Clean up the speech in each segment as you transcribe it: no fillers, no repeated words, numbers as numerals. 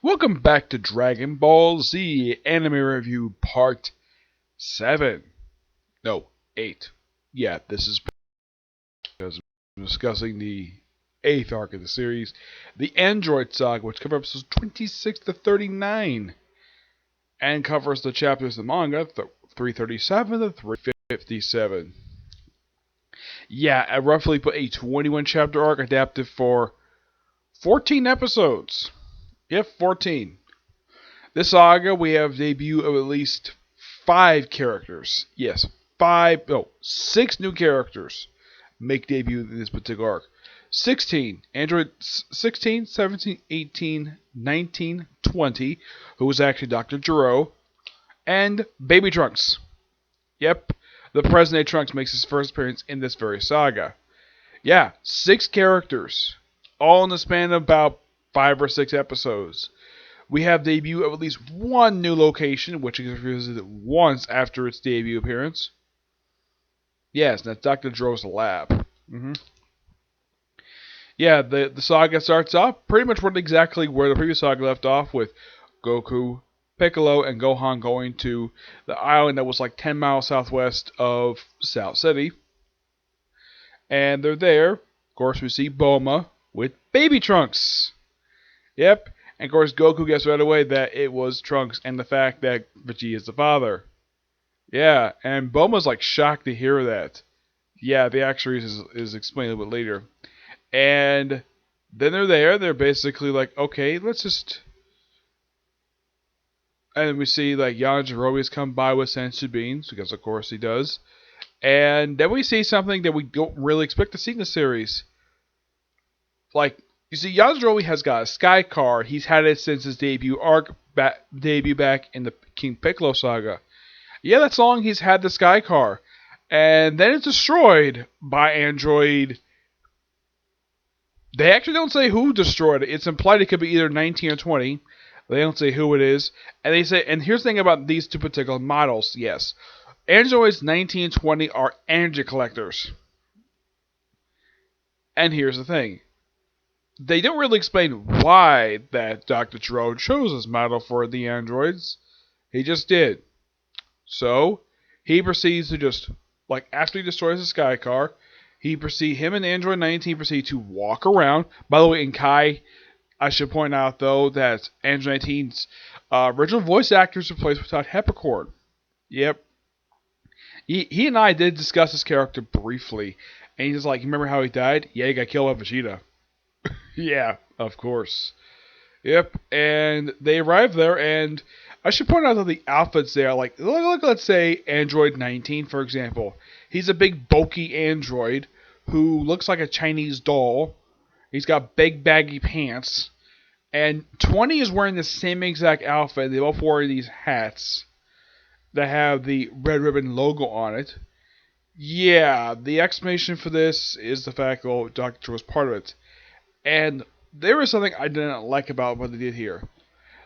Welcome back to Dragon Ball Z Anime Review Part 7. No, 8. Yeah, this is because we're discussing the 8th arc of the series, the Android Saga, which covers episodes 26 to 39, and covers the chapters of the manga 337 to 357. Yeah, I roughly put a 21 chapter arc adapted for 14 episodes. Yep, 14. This saga, we have debut of at least 5 characters. Yes, 6 new characters make debut in this particular arc. 16, Android 16, 17, 18, 19, 20, who was actually Dr. Gero, and Baby Trunks. Yep, the present-day Trunks makes his first appearance in this very saga. Yeah, 6 characters, all in the span of about 5 or 6 episodes. We have debut of at least one new location, which is visited once after its debut appearance. Yes, that's Dr. Gero's lab. Yeah, the saga starts off pretty much exactly where the previous saga left off, with Goku, Piccolo, and Gohan going to the island that was like 10 miles southwest of South City. And they're there. Of course, we see Bulma with Baby Trunks. Yep. And of course, Goku gets right away that it was Trunks and the fact that Vegeta is the father. Yeah, and Bulma's like shocked to hear that. Yeah, the actual reason is explained a little bit later. And then they're there. They're basically like, okay, let's just. And we see like Yajirobe's come by with senzu beans, because of course he does. And then we see something that we don't really expect to see in the series. Like, you see, Yajirobe has got a Sky Car. He's had it since his debut back in the King Piccolo saga. Yeah, that's long he's had the Sky Car. And then it's destroyed by Android. They actually don't say who destroyed it. It's implied it could be either 19 or 20. They don't say who it is. And they say, and here's the thing about these two particular models, yes. Androids 19 and 20 are energy collectors. And here's the thing. They don't really explain why that Dr. Gero chose this model for the androids. He just did. So, he proceeds to just, like, after he destroys the Sky Car, him and Android 19 proceed to walk around. By the way, in Kai, I should point out, though, that Android 19's original voice actor is replaced with Todd Heppercorn. Yep. He and I did discuss his character briefly, and he's like, remember how he died? Yeah, he got killed by Vegeta. Yeah, of course. Yep, and they arrive there, and I should point out that the outfits there, like, look, let's say Android 19, for example. He's a big, bulky android who looks like a Chinese doll. He's got big, baggy pants. And 20 is wearing the same exact outfit. They both wear these hats that have the Red Ribbon logo on it. Yeah, the explanation for this is the fact that Dr. was part of it. And there was something I didn't like about what they did here.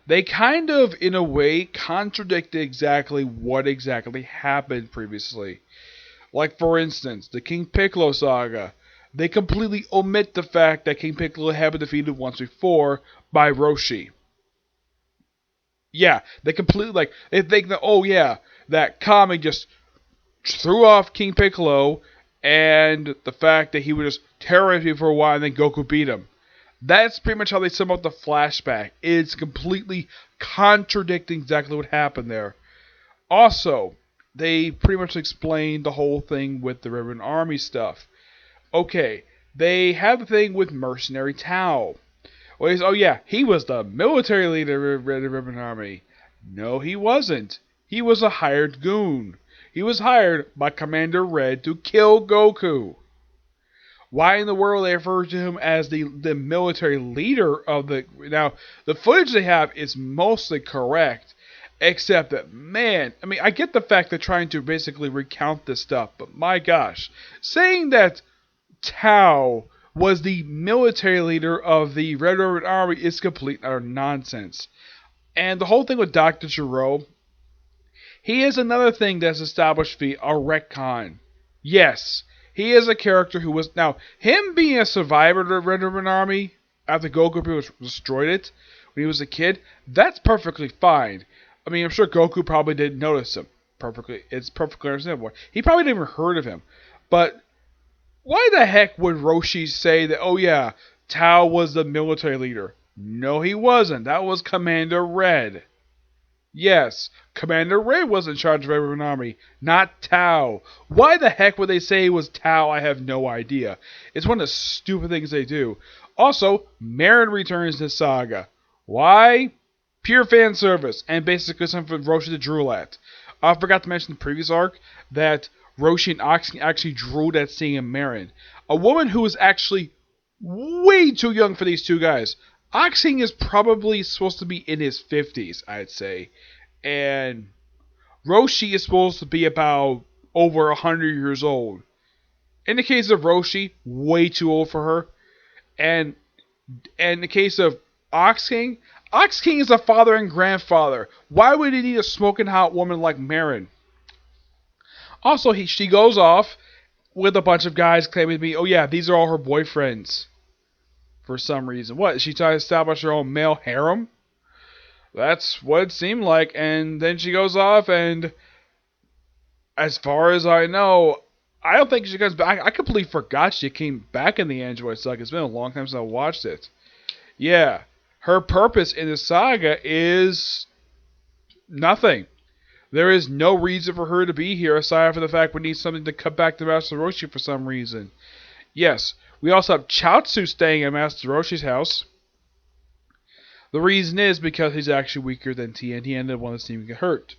They kind of, in a way, contradicted exactly what exactly happened previously. Like, for instance, the King Piccolo saga. They completely omit the fact that King Piccolo had been defeated once before by Roshi. Yeah, they completely, they think that, oh yeah, that Kami just threw off King Piccolo, and the fact that he would just terrorize people for a while and then Goku beat him. That's pretty much how they sum up the flashback. It's completely contradicting exactly what happened there. Also, they pretty much explained the whole thing with the Ribbon Army stuff. Okay, they have the thing with Mercenary Tao. Well, oh yeah, he was the military leader of the Ribbon Army. No, he wasn't. He was a hired goon. He was hired by Commander Red to kill Goku. Why in the world they refer to him as the military leader of the... Now, the footage they have is mostly correct, except that, man, I mean, I get the fact they're trying to basically recount this stuff, but my gosh, saying that Tao was the military leader of the Red Ribbon Army is complete utter nonsense. And the whole thing with Dr. Gero, he is another thing that's established via a retcon. Yes, he is a character who was... Now, him being a survivor of the Red Ribbon Army after Goku destroyed it when he was a kid, that's perfectly fine. I mean, I'm sure Goku probably didn't notice him. It's perfectly understandable. He probably never heard of him. But why the heck would Roshi say that, oh yeah, Tao was the military leader? No, he wasn't. That was Commander Red. Yes, Commander Red was in charge of every army, not Tao. Why the heck would they say it was Tao? I have no idea. It's one of the stupid things they do. Also, Marin returns to Saga. Why? Pure fan service, and basically something for Roshi to drool at. I forgot to mention in the previous arc that Roshi and Ox actually drooled at seeing Marin. A woman who is actually way too young for these two guys. Oxing is probably supposed to be in his 50s, I'd say. And Roshi is supposed to be about over 100 years old. In the case of Roshi, way too old for her. And in the case of Ox King is a father and grandfather. Why would he need a smoking hot woman like Marin? Also, she goes off with a bunch of guys claiming to be, oh yeah, these are all her boyfriends. For some reason. What? Is she trying to establish her own male harem? That's what it seemed like. And then she goes off, and as far as I know, I don't think she comes back. I completely forgot she came back in the Android Saga. It's been a long time since I watched it. Yeah. Her purpose in the saga is nothing. There is no reason for her to be here aside from the fact we need something to cut back to Master Roshi for some reason. Yes, we also have Chaozu staying at Master Roshi's house. The reason is because he's actually weaker than Tien. Tien didn't want to see him get hurt.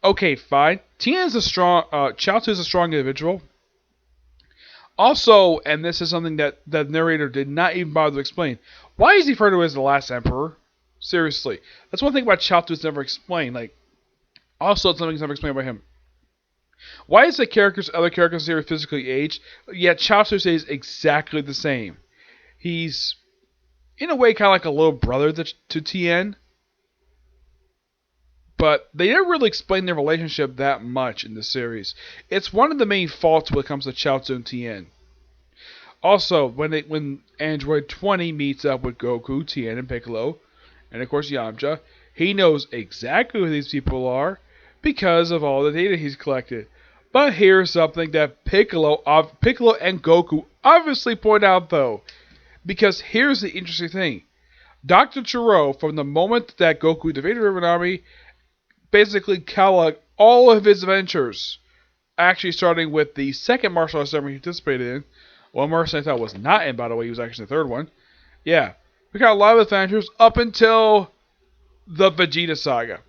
Okay, fine. Chaozu is a strong individual. Also, and this is something that the narrator did not even bother to explain, why is he referred to as the last emperor? Seriously. That's one thing about Chaozu that's never explained. Also, it's something that's never explained about him. Why is the other characters here physically aged, yet Chaozu stays exactly the same? He's, in a way, kind of like a little brother to Tien. But they never really explain their relationship that much in the series. It's one of the main faults when it comes to Chaozu and Tien. Also, when Android 20 meets up with Goku, Tien, and Piccolo, and of course Yamcha, he knows exactly who these people are because of all the data he's collected. But here's something that Piccolo and Goku obviously point out, though. Because here's the interesting thing. Dr. Gero, from the moment that Goku defeated Ribbon Army, basically cataloged all of his adventures. Actually starting with the second martial arts ceremony he participated in. One martial arts I thought was not in, by the way. He was actually the third one. Yeah. We got a lot of adventures up until the Vegeta Saga.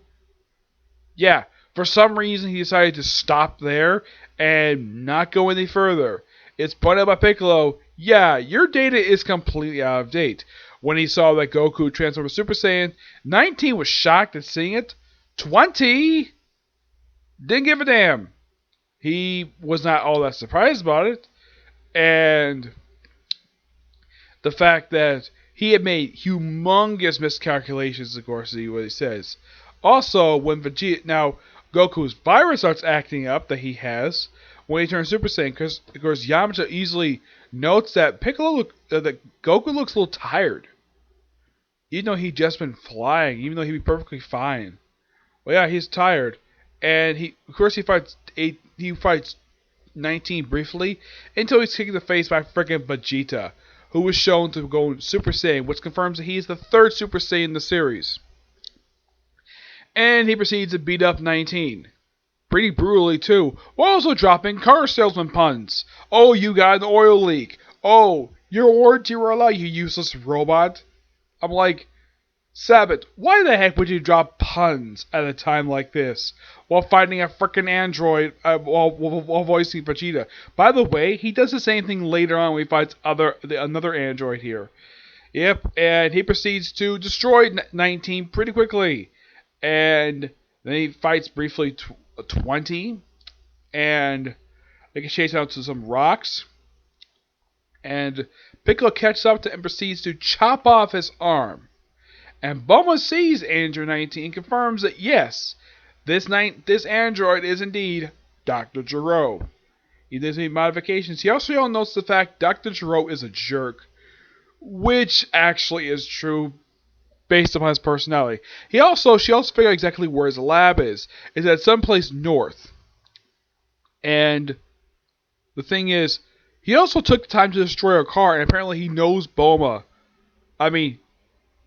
Yeah. For some reason, he decided to stop there and not go any further. It's pointed out by Piccolo, yeah, your data is completely out of date. When he saw that Goku transformed to Super Saiyan, 19 was shocked at seeing it. 20 didn't give a damn. He was not all that surprised about it. And the fact that he had made humongous miscalculations, of course, is what he says. Also, when Vegeta... Now, Goku's virus starts acting up that he has when he turns Super Saiyan, because of course Yamcha easily notes that that Goku looks a little tired, even though he'd just been flying, even though he'd be perfectly fine. Well, yeah, he's tired, and he fights 19 briefly until he's kicked in the face by freaking Vegeta, who was shown to go Super Saiyan, which confirms that he is the third Super Saiyan in the series. And he proceeds to beat up 19. Pretty brutally, too, while also dropping car salesman puns. Oh, you got an oil leak. Oh, your warranty will allow you useless robot. I'm like, Sabbath, why the heck would you drop puns at a time like this while fighting a frickin' android while voicing Vegeta? By the way, he does the same thing later on when he fights another android here. Yep, and he proceeds to destroy 19 pretty quickly. And then he fights briefly 20, and they can chase out to some rocks. And Piccolo catches up to and proceeds to chop off his arm. And Bulma sees Android 19 and confirms that yes, this android is indeed Dr. Gero. He does need modifications. He also notes the fact Dr. Gero is a jerk, which actually is true. based upon his personality. She also figured out exactly where his lab is. It's at someplace north. And the thing is, he also took the time to destroy her car, and apparently he knows Bulma. I mean,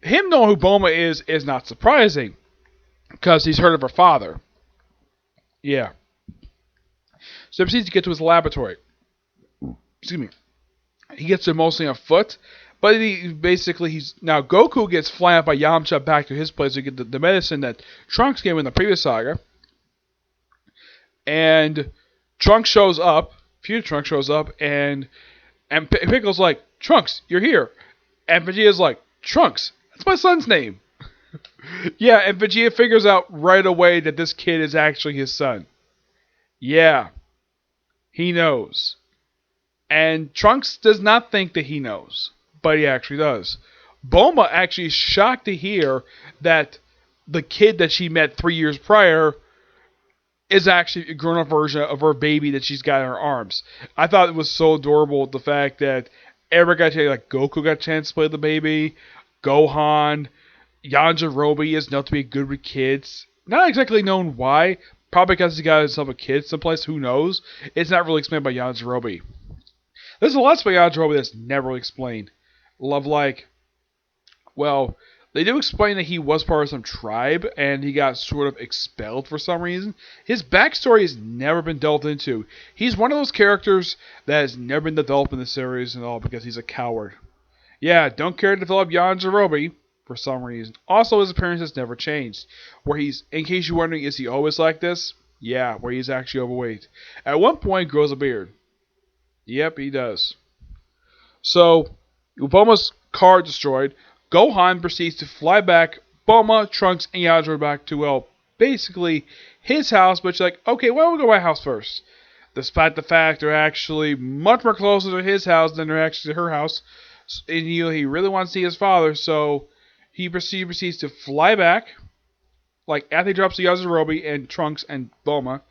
him knowing who Bulma is not surprising, because he's heard of her father. Yeah. So he proceeds to get to his laboratory. Excuse me. He gets there mostly on foot, but he's now Goku gets flying up by Yamcha back to his place to get the medicine that Trunks gave him in the previous saga. And Trunks shows up, future Trunks shows up, and Piccolo's like, Trunks, you're here. And Vegeta's like, Trunks, that's my son's name. Yeah, and Vegeta figures out right away that this kid is actually his son. Yeah, he knows. And Trunks does not think that he knows, but he actually does. Bulma actually is shocked to hear that the kid that she met 3 years prior is actually a grown-up version of her baby that she's got in her arms. I thought it was so adorable, the fact that everybody got a chance, like Goku got a chance to play the baby, Gohan, Yajirobe is known to be good with kids. Not exactly known why, probably because he got himself a kid someplace, who knows. It's not really explained by Yajirobe. There's a lot about Yajirobe that's never really explained. Well, they do explain that he was part of some tribe, and he got sort of expelled for some reason. His backstory has never been delved into. He's one of those characters that has never been developed in the series and all because he's a coward. Yeah, don't care to develop Yajirobe for some reason. Also, his appearance has never changed. Where he's, in case you're wondering, is he always like this? Yeah, where he's actually overweight. At one point, grows a beard. Yep, he does. So, with Bulma's car destroyed, Gohan proceeds to fly back Bulma, Trunks, and Yajirobe back to, well, basically his house, but you're like, okay, why don't we go to my house first? Despite the fact they're actually much more closer to his house than they're actually to her house. And he really wants to see his father, so he proceeds to fly back, like after he drops the Yajirobe and Trunks and Bulma.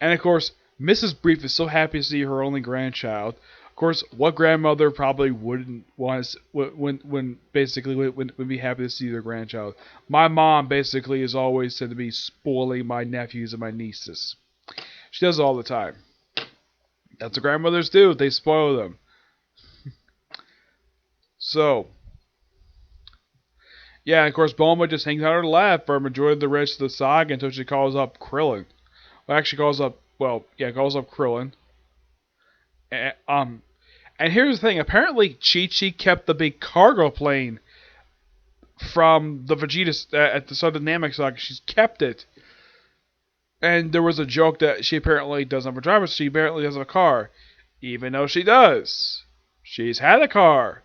And of course, Mrs. Brief is so happy to see her only grandchild. Of course, what grandmother probably wouldn't want wouldn't be happy to see their grandchild? My mom basically is always said to be spoiling my nephews and my nieces. She does it all the time. That's what grandmothers do. They spoil them. So, yeah, of course, Bulma just hangs out in her lab for a majority of the rest of the saga until she calls up Krillin. Well, actually calls up Krillin. And here's the thing. Apparently, Chi-Chi kept the big cargo plane from the Vegeta at the Southern Namek saga. She's kept it. And there was a joke that she apparently doesn't have a driver, so she apparently doesn't have a car. Even though she does. She's had a car.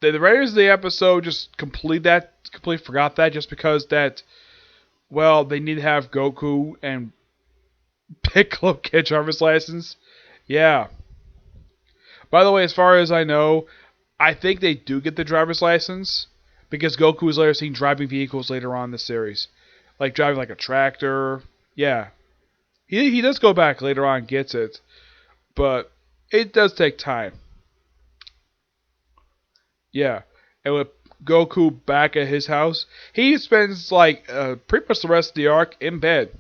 The writers of the episode just completely forgot that just because that, well, they need to have Goku and Piccolo get a driver's license. Yeah. By the way, as far as I know, I think they do get the driver's license because Goku is later seen driving vehicles later on in the series. Like driving like a tractor. Yeah. He does go back later on and gets it. But it does take time. Yeah. And with Goku back at his house, he spends like pretty much the rest of the arc in bed.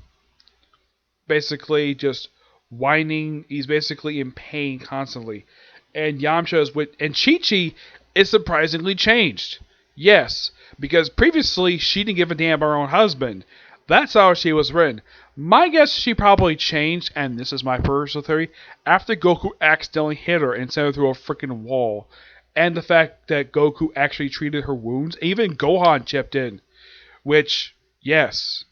Basically just whining. He's basically in pain constantly. And Yamcha is with... And Chi-Chi is surprisingly changed. Yes, because previously she didn't give a damn about her own husband. That's how she was written. My guess she probably changed, and this is my personal theory, after Goku accidentally hit her and sent her through a freaking wall. And the fact that Goku actually treated her wounds. Even Gohan chipped in. Which, yes.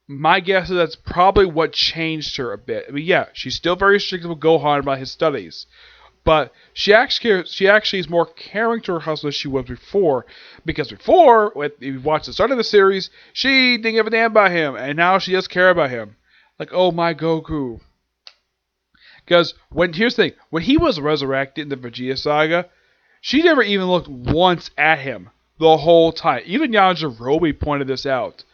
My guess is that's probably what changed her a bit. I mean, yeah, she's still very strict with Gohan about his studies. But she actually is more caring to her husband than she was before. Because before, if you watch the start of the series, she didn't give a damn about him. And now she does care about him. Like, oh my Goku. Because, here's the thing. When he was resurrected in the Vegeta saga, she never even looked once at him the whole time. Even Yajirobe pointed this out.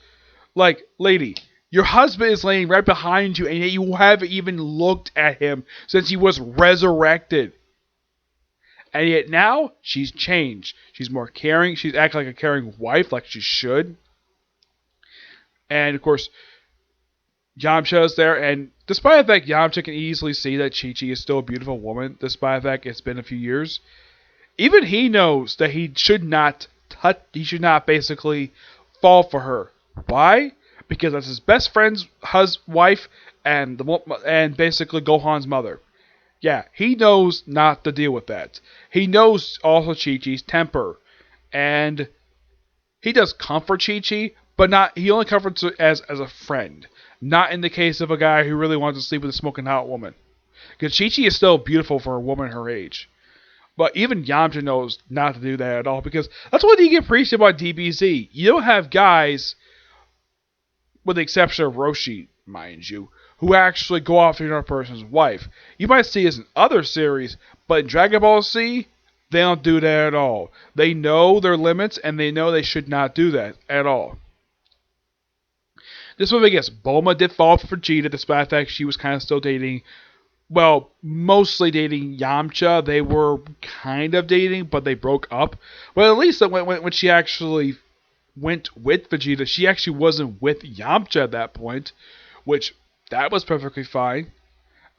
Like, lady, your husband is laying right behind you, and yet you haven't even looked at him since he was resurrected. And yet now, she's changed. She's more caring. She's acting like a caring wife, like she should. And of course, Yamcha's there, and despite the fact Yamcha can easily see that Chi-Chi is still a beautiful woman, despite the fact it's been a few years, even he knows that he should not basically fall for her. Why? Because that's his best friend's wife and basically Gohan's mother. Yeah, he knows not to deal with that. He knows also Chi-Chi's temper, and he does comfort Chi-Chi, but not. He only comforts her as a friend, not in the case of a guy who really wants to sleep with a smoking hot woman. Because Chi-Chi is still beautiful for a woman her age. But even Yamcha knows not to do that at all, because that's what you get preached about DBZ. You don't have guys, with the exception of Roshi, mind you, who actually go after another person's wife. You might see this in other series, but in Dragon Ball Z, they don't do that at all. They know their limits, and they know they should not do that at all. This one, I guess, Bulma did fall for Vegeta, despite the fact she was kind of still dating, well, mostly dating Yamcha. They were kind of dating, but they broke up. But at least when she actually went with Vegeta, she actually wasn't with Yamcha at that point, which that was perfectly fine.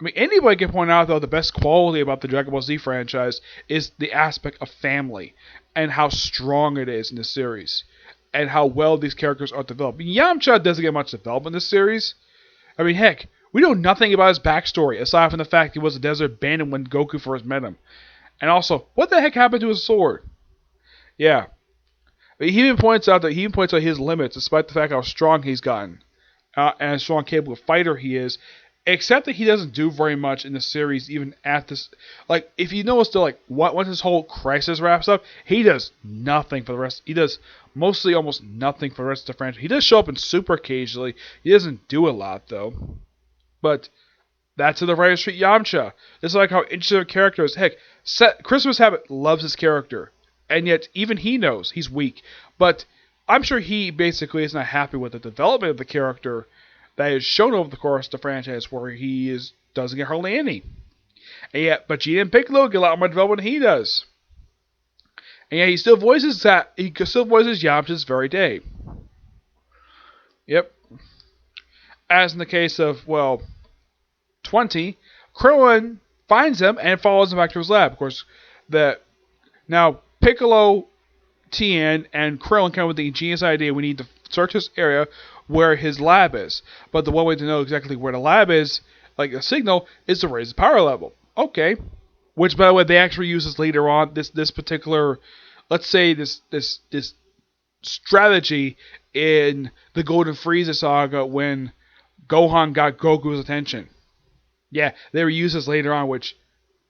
I mean, anybody can point out, though, the best quality about the Dragon Ball Z franchise is the aspect of family and how strong it is in the series and how well these characters are developed. Yamcha doesn't get much development in this series. I mean, heck, we know nothing about his backstory aside from the fact he was a desert bandit when Goku first met him. And also, what the heck happened to his sword? Yeah. He even points out his limits, despite the fact how strong he's gotten and how strong, capable fighter he is. Except that he doesn't do very much in the series, even at this. Like, if you notice, once his whole crisis wraps up, he does nothing for the rest. He does mostly almost nothing for the rest of the franchise. He does show up in Super occasionally. He doesn't do a lot, though. But that's how the writers treat Yamcha. This is like how interesting a character is. Heck, Christmas Habit loves his character. And yet, even he knows he's weak. But I'm sure he basically is not happy with the development of the character that is shown over the course of the franchise, where he doesn't get hardly any. And yet, Vegeta and Piccolo get a lot more development than he does. And yet, he still voices Yamcha this very day. Yep. As in the case of, 20, Krillin finds him and follows him back to his lab. Of course, now Piccolo, Tien, and Krillin come with the ingenious idea we need to search this area where his lab is. But the one way to know exactly where the lab is, like a signal, is to raise the power level. Okay. Which, by the way, they actually use this later on. This particular, let's say this strategy in the Golden Frieza saga when Gohan got Goku's attention. Yeah, they reuse this later on, which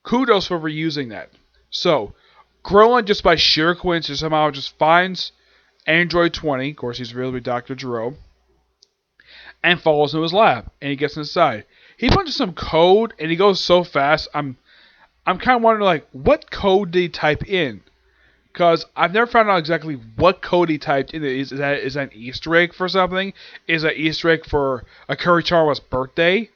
kudos for reusing that. So, Krillin, just by sheer coincidence, somehow just finds Android 20, of course he's really Dr. Gero, and follows him to his lab, and he gets inside. He punches some code, and he goes so fast, I'm kind of wondering, like, what code did he type in? Because I've never found out exactly what code he typed in. Is that an Easter egg for something? Is that Easter egg for Akira birthday?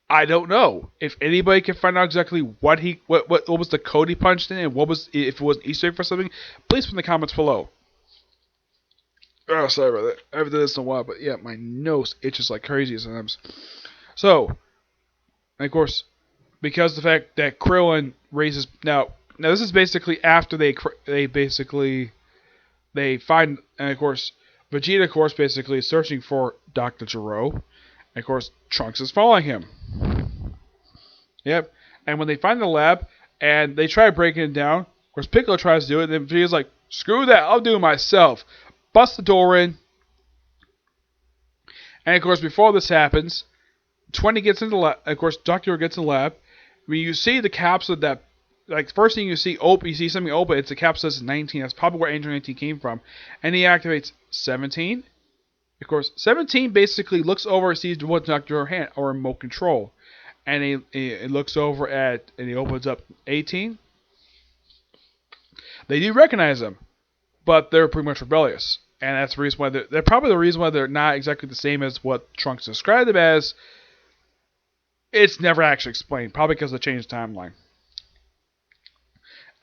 I don't know. If anybody can find out exactly what was the code he punched in, and if it was an Easter egg for something, please put in the comments below. Oh, sorry about that. I haven't done this in a while, but yeah, my nose itches like crazy sometimes. So, and of course, because the fact that Krillin raises now this is basically after they find, and of course Vegeta, of course, basically is searching for Dr. Gero, and of course Trunks is following him. Yep, and when they find the lab and they try breaking it down, of course Piccolo tries to do it, and then Vegeta's like, "Screw that, I'll do it myself." Busts the door in, and of course before this happens, 20 gets into the lab. Of course, Dr. gets in the lab. When you see the capsule that, like, first thing you see something open, it's a capsule that says 19. That's probably where Android 19 came from. And he activates 17. Of course, 17 basically looks over and sees what's Dr. hand or remote control. And he looks over and he opens up 18. They do recognize him, but they're pretty much rebellious. And that's the reason why they're probably the reason why they're not exactly the same as what Trunks described them as. It's never actually explained, probably because of the changed timeline.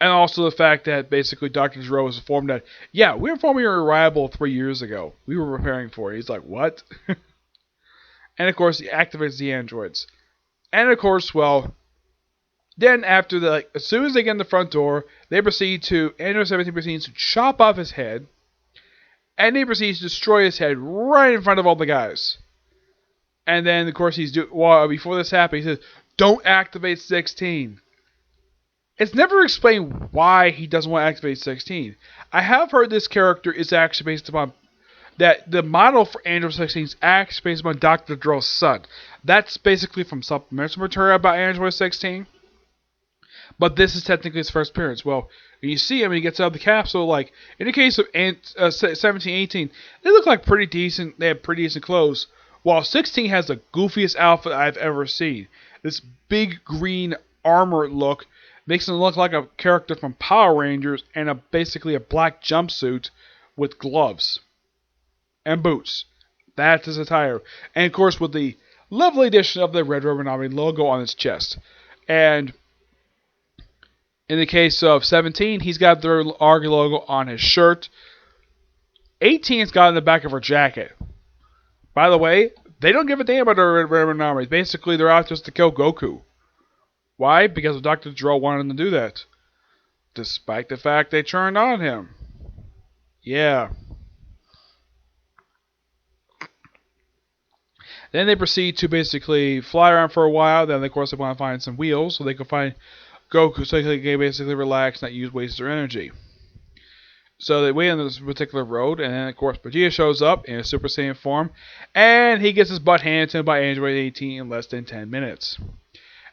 And also the fact that basically Dr. Gero was informed that, yeah, we informed your arrival 3 years ago. We were preparing for it. He's like, what? And of course, he activates the androids. And of course, well, then after the, as soon as they get in the front door, they proceed to, Android 17 proceeds to chop off his head. And he proceeds to destroy his head right in front of all the guys. And then, of course, before this happens, he says, don't activate 16. It's never explained why he doesn't want to activate 16. I have heard this character is actually based upon that the model for Android 16 is actually based upon Dr. Gero's son. That's basically from supplemental material about Android 16. But this is technically his first appearance. Well, when you see him, he gets out of the capsule. Like in the case of 17, 18, they look like pretty decent. They have pretty decent clothes. While 16 has the goofiest outfit I've ever seen. This big green armor look makes him look like a character from Power Rangers and basically a black jumpsuit with gloves and boots. That's his attire. And of course with the lovely addition of the Red Ribbon Army logo on his chest. And in the case of 17, he's got the ARG logo on his shirt. 18's got it in the back of her jacket. By the way, they don't give a damn about the Red Ribbon Army. Basically, they're out just to kill Goku. Why? Because Dr. Gero wanted them to do that. Despite the fact they turned on him. Yeah. Then they proceed to basically fly around for a while. Then, of course, they want to find some wheels so they can find Goku so they can basically relax and not waste their energy. So they wait on this particular road, and then, of course, Vegeta shows up in a Super Saiyan form, and he gets his butt handed to him by Android 18 in less than 10 minutes.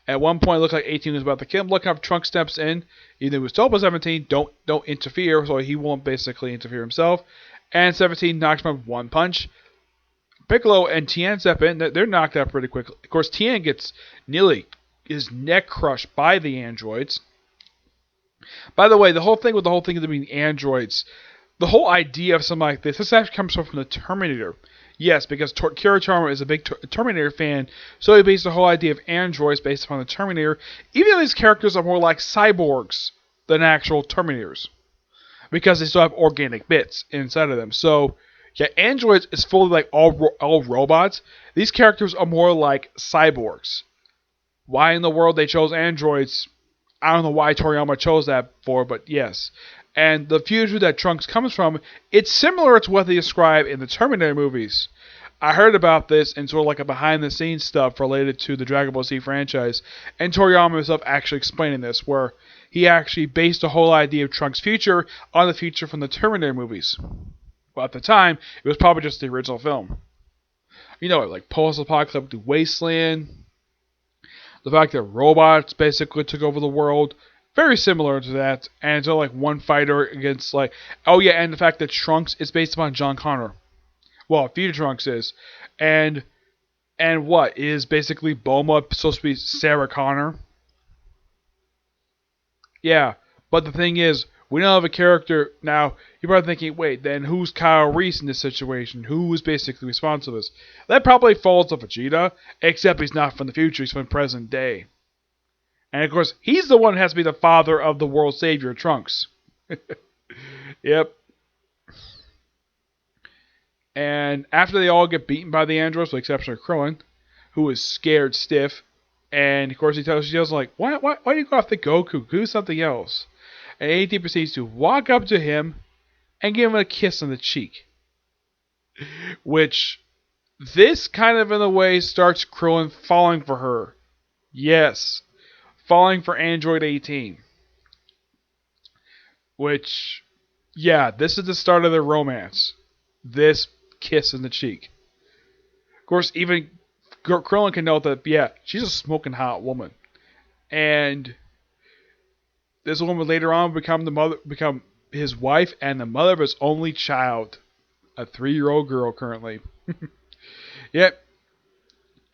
At one point, it looked like 18 was about to kill him. Look how Trunks steps in. Either he was told by 17, don't interfere, so he won't basically interfere himself. And 17 knocks him out with one punch. Piccolo and Tien step in. They're knocked out pretty quickly. Of course, Tien gets nearly his neck crushed by the androids. By the way, the whole thing of being androids, the whole idea of something like this actually comes from the Terminator. Yes, because Kira Toriyama is a big Terminator fan, so he based the whole idea of androids based upon the Terminator, even though these characters are more like cyborgs than actual Terminators, because they still have organic bits inside of them. So, yeah, androids is fully like all robots. These characters are more like cyborgs. Why in the world they chose androids, I don't know why Toriyama chose that for, but yes. And the future that Trunks comes from, it's similar to what they describe in the Terminator movies. I heard about this in sort of like a behind-the-scenes stuff related to the Dragon Ball Z franchise, and Toriyama himself actually explaining this, where he actually based the whole idea of Trunks' future on the future from the Terminator movies. Well, at the time, it was probably just the original film. You know, like post-apocalyptic wasteland. The fact that robots basically took over the world, very similar to that, and it's like one fighter against like, oh yeah, and the fact that Trunks is based upon John Connor. Well, future Trunks is, and what is basically Bulma supposed to be Sarah Connor? Yeah, but the thing is, we don't have a character now. You're probably thinking, wait, then who's Kyle Reese in this situation? Who is basically responsible for this? That probably falls to Vegeta, except he's not from the future, he's from present day. And of course, he's the one who has to be the father of the world savior, Trunks. Yep. And after they all get beaten by the androids, with the exception of Krillin, who is scared stiff, and of course she tells like, why do you go after Goku? Do something else. And 18 proceeds to walk up to him and give him a kiss on the cheek. Which, this kind of in a way starts Krillin falling for her. Yes. Falling for Android 18. Which, yeah, this is the start of their romance. This kiss in the cheek. Of course, even Krillin can know that, yeah, she's a smoking hot woman. And this woman later on become his wife and the mother of his only child, a 3-year-old girl currently. Yep.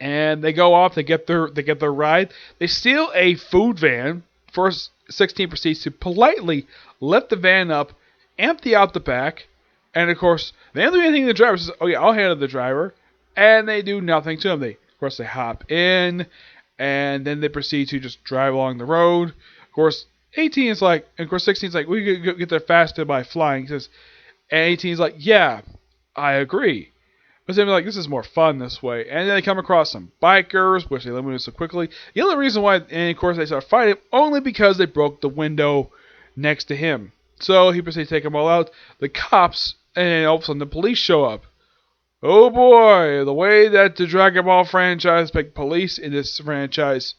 And they go off. They get their ride. They steal a food van. First, 16 proceeds to politely lift the van up, empty out the back, and of course they don't do anything. The driver says, "Oh yeah, I'll handle the driver," and they do nothing to him. They hop in, and then they proceed to just drive along the road. Of course, 18 is like, and of course 16 is like, we could get there faster by flying. He says, and 18 is like, yeah, I agree. But they're like, this is more fun this way. And then they come across some bikers, which they eliminated so quickly. The only reason why, and of course they start fighting, only because they broke the window next to him. So he proceeds to take them all out. The cops, and all of a sudden the police show up. Oh boy, the way that the Dragon Ball franchise picked police in this franchise,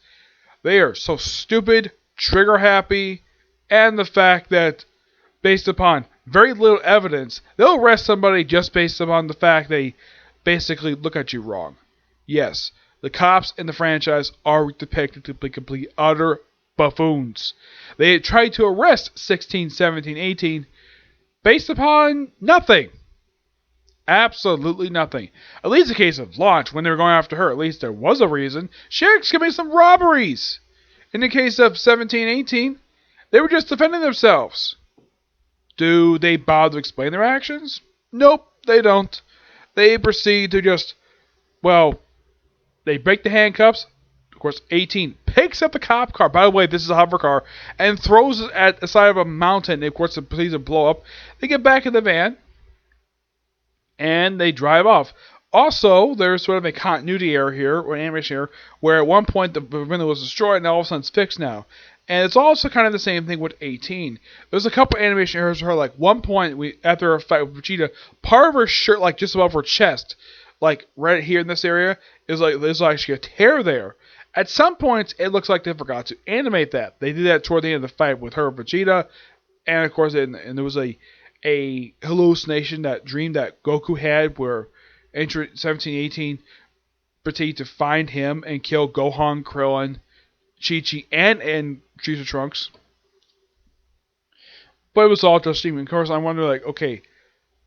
they are so stupid, trigger happy, and the fact that based upon very little evidence, they'll arrest somebody just based upon the fact they basically look at you wrong. Yes, the cops in the franchise are depicted to be complete utter buffoons. They tried to arrest 16, 17, 18 based upon nothing. Absolutely nothing. At least in the case of Launch, when they were going after her, at least there was a reason. She committed some robberies. In the case of 17, 18, they were just defending themselves. Do they bother to explain their actions? Nope, they don't. They proceed to just, well, they break the handcuffs. Of course, 18 picks up the cop car. By the way, this is a hover car. And throws it at the side of a mountain. And of course, it proceeds to blow up. They get back in the van. And they drive off. Also, there's sort of a continuity error here, or an animation error, where at one point the window was destroyed and all of a sudden it's fixed now. And it's also kind of the same thing with 18. There's a couple animation errors for her. Like one point, after a fight with Vegeta, part of her shirt, like just above her chest, like right here in this area, is like there's actually a tear there. At some points, it looks like they forgot to animate that. They did that toward the end of the fight with her and Vegeta, and of course, and there was a hallucination, that dream that Goku had, where 17, 18 proceeded to find him and kill Gohan, Krillin, Chi-Chi, and Frieza Trunks. But it was all just streaming. Of course, I wonder, like, okay,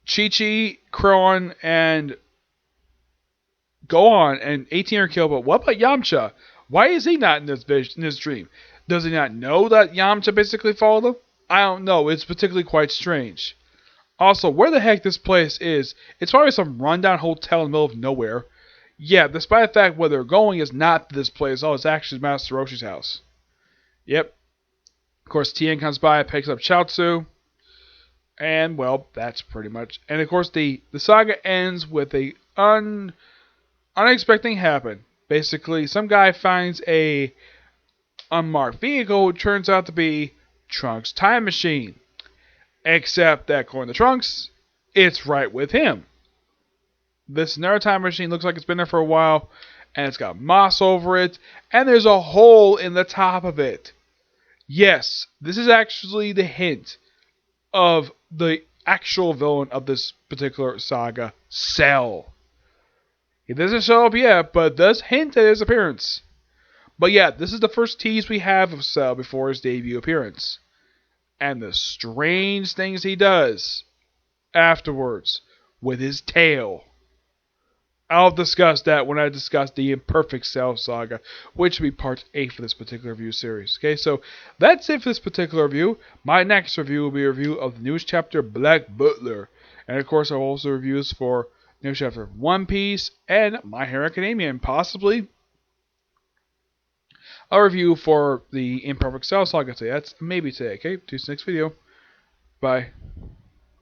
Chi-Chi, Krillin, and Gohan and 18 are killed, but what about Yamcha? Why is he not in this dream? Does he not know that Yamcha basically followed him? I don't know. It's particularly quite strange. Also, where the heck this place is, it's probably some rundown hotel in the middle of nowhere. Yeah, despite the fact where they're going is not this place. Oh, it's actually Master Roshi's house. Yep. Of course, Tien comes by, picks up Chaozu. And, well, that's pretty much. And, of course, the saga ends with a unexpected thing happen. Basically, some guy finds a unmarked vehicle, which turns out to be Trunks' time machine. Except that, according to Trunks, it's right with him. This another time machine looks like it's been there for a while, and it's got moss over it, and there's a hole in the top of it. Yes, this is actually the hint of the actual villain of this particular saga, Cell. He doesn't show up yet, but does hint at his appearance. But yeah, this is the first tease we have of Cell before his debut appearance. And the strange things he does afterwards with his tail. I'll discuss that when I discuss the Imperfect Cell Saga, which will be part 8 for this particular review series. Okay, so that's it for this particular review. My next review will be a review of the newest chapter, Black Butler. And of course, I'll also reviews for new chapter One Piece and My Hero Academia, and possibly a review for the Imperfect Cell Saga today. That's maybe today, okay? See you next video. Bye.